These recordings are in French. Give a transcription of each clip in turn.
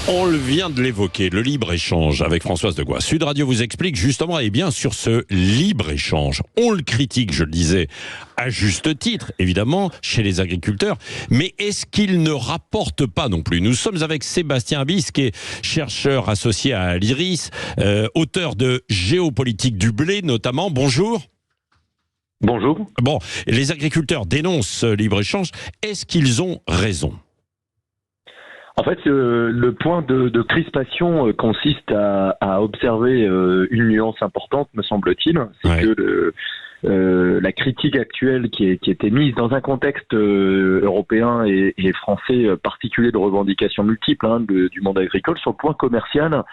On le vient de l'évoquer, le libre-échange avec Françoise de Gois. Sud Radio vous explique justement, et bien sur ce libre-échange. On le critique, je le disais, à juste titre, évidemment, chez les agriculteurs. Mais est-ce qu'il ne rapporte pas non plus? Nous sommes avec Sébastien Abyss, qui est chercheur associé à l'IRIS, auteur de Géopolitique du blé notamment. Bonjour. Bonjour. Bon, les agriculteurs dénoncent ce libre-échange. Est-ce qu'ils ont raison? En fait, le point de crispation consiste à observer une nuance importante, me semble-t-il. C'est que la critique actuelle qui était mise dans un contexte européen et français particulier de revendications multiples du monde agricole sur le point commercial,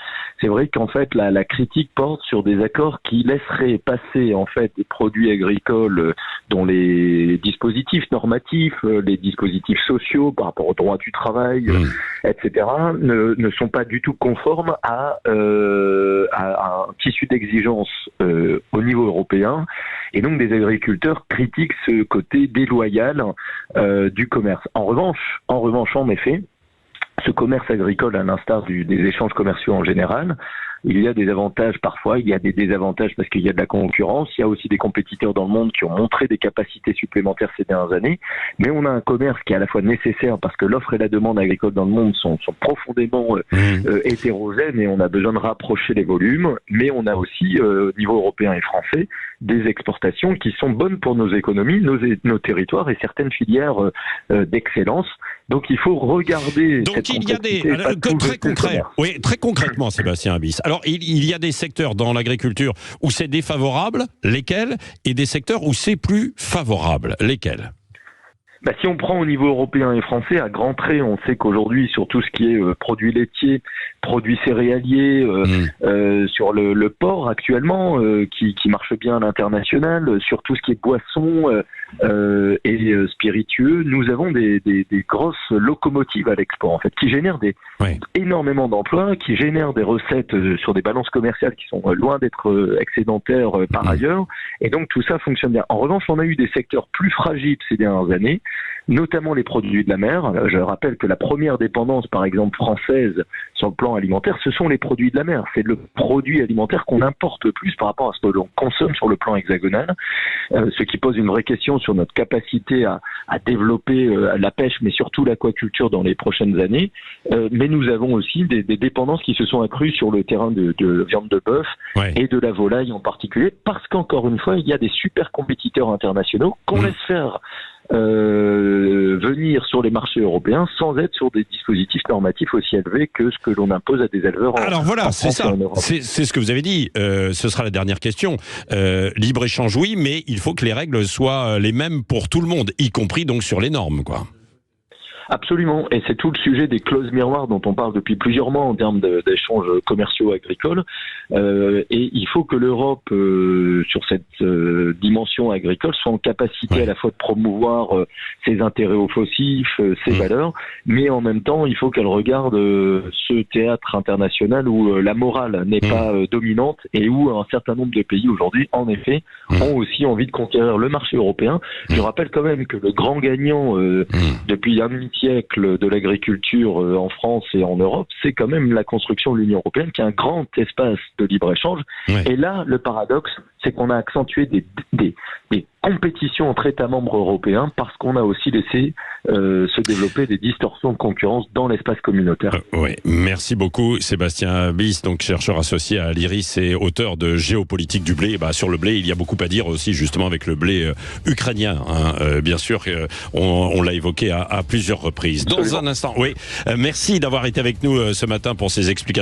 c'est vrai qu'en fait la critique porte sur des accords qui laisseraient passer en fait des produits agricoles dont les dispositifs normatifs, les dispositifs sociaux par rapport au droit du travail, etc. ne sont pas du tout conformes à un tissu d'exigence au niveau européen. Et donc des agriculteurs critiquent ce côté déloyal du commerce. En revanche, en effet, ce commerce agricole, à l'instar des échanges commerciaux en général, il y a des avantages parfois, il y a des désavantages parce qu'il y a de la concurrence, il y a aussi des compétiteurs dans le monde qui ont montré des capacités supplémentaires ces dernières années, mais on a un commerce qui est à la fois nécessaire parce que l'offre et la demande agricole dans le monde sont profondément hétérogènes et on a besoin de rapprocher les volumes, mais on a aussi, au niveau européen et français, des exportations qui sont bonnes pour nos économies, nos territoires et certaines filières d'excellence. Donc il faut regarder donc cette il y a très concrètement, Sébastien Abyss. Alors il y a des secteurs dans l'agriculture où c'est défavorable, lesquels, et des secteurs où c'est plus favorable, lesquels? Si on prend au niveau européen et français, à grands traits, on sait qu'aujourd'hui, sur tout ce qui est produits laitiers, produits céréaliers, sur le porc actuellement, qui marche bien à l'international, sur tout ce qui est boissons et spiritueux, nous avons des grosses locomotives à l'export, en fait, qui génèrent énormément d'emplois, qui génèrent des recettes sur des balances commerciales qui sont loin d'être excédentaires par ailleurs, et donc tout ça fonctionne bien. En revanche, on a eu des secteurs plus fragiles ces dernières années, notamment les produits de la mer. Je rappelle que la première dépendance, par exemple, française sur le plan alimentaire, ce sont les produits de la mer. C'est le produit alimentaire qu'on importe le plus par rapport à ce que l'on consomme sur le plan hexagonal, ce qui pose une vraie question sur notre capacité à développer la pêche, mais surtout l'aquaculture dans les prochaines années. Mais nous avons aussi des dépendances qui se sont accrues sur le terrain de viande de bœuf et de la volaille en particulier, parce qu'encore une fois, il y a des super compétiteurs internationaux qu'on laisse faire venir sur les marchés européens sans être sur des dispositifs normatifs aussi élevés que ce que l'on impose à des éleveurs Alors voilà, c'est ça, c'est ce que vous avez dit, ce sera la dernière question. Libre-échange, oui, mais il faut que les règles soient les mêmes pour tout le monde, y compris donc sur les normes, quoi. Absolument, et c'est tout le sujet des clauses miroirs dont on parle depuis plusieurs mois en termes d'échanges commerciaux agricoles. Et il faut que l'Europe, sur cette dimension agricole, soit en capacité à la fois de promouvoir ses intérêts offensifs, ses valeurs, mais en même temps, il faut qu'elle regarde ce théâtre international où la morale n'est pas dominante et où un certain nombre de pays aujourd'hui, en effet, ont aussi envie de conquérir le marché européen. Je rappelle quand même que le grand gagnant depuis un siècle de l'agriculture en France et en Europe, c'est quand même la construction de l'Union européenne, qui est un grand espace de libre-échange. Et là, le paradoxe, c'est qu'on a accentué des compétitions entre États membres européens parce qu'on a aussi laissé se développer des distorsions de concurrence dans l'espace communautaire. Oui, merci beaucoup Sébastien Abyss, donc chercheur associé à l'IRIS et auteur de Géopolitique du blé. Sur le blé, il y a beaucoup à dire aussi justement avec le blé ukrainien, bien sûr, on l'a évoqué à plusieurs reprises. Dans un instant, merci d'avoir été avec nous ce matin pour ces explications.